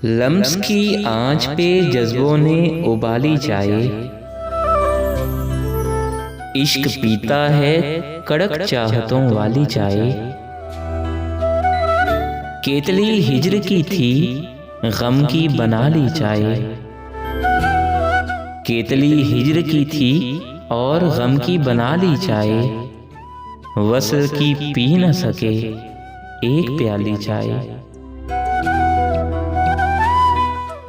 Lumps की आंच पे जज्बों ने उबाली चाय, इश्क पीता है कड़क चाहतों वाली चाय। केतली हिज्र की थी गम की बना ली चाय, केतली हिज्र की थी और गम की बना ली चाय। वसल की पी न सके एक प्याली चाय।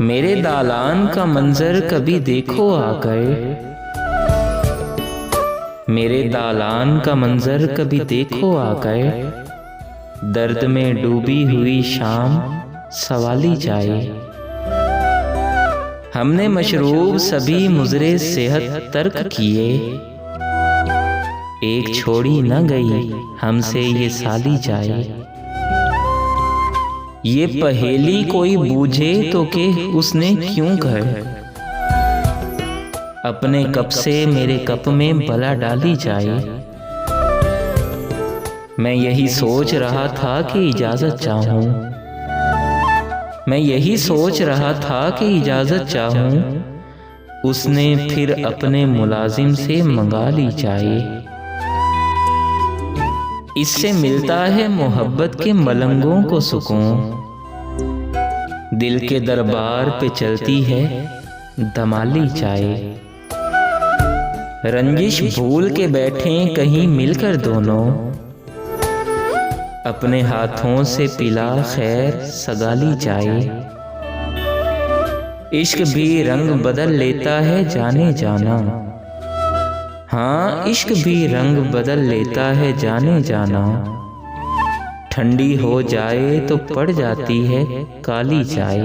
मेरे दालान का मंजर कभी देखो आकर, मेरे दालान का मंजर कभी देखो आकर। दर्द में डूबी हुई शाम सवाली चाय। हमने मशरूब सभी मुजरे सेहत तर्क किए, एक छोड़ी न गई हमसे ये साली चाय। ये पहेली कोई बूझे तो के उसने क्यों कर, अपने कप से मेरे कप में बला डाली चाय। मैं यही सोच रहा था कि इजाजत चाहूं, मैं यही सोच रहा था कि इजाजत चाहूं। उसने फिर अपने मुलाजिम से मंगा ली चाय। इससे मिलता है मोहब्बत के मलंगों को सुकून, दिल के दरबार पे चलती है दमाली चाय। रंजिश भूल के बैठे कहीं मिलकर दोनों, अपने हाथों से पिला खैर सगाली चाय। इश्क भी रंग बदल लेता है जाने जाना, हाँ इश्क भी रंग बदल लेता है जाने जाना। ठंडी हो जाए तो पड़ जाती है काली चाय।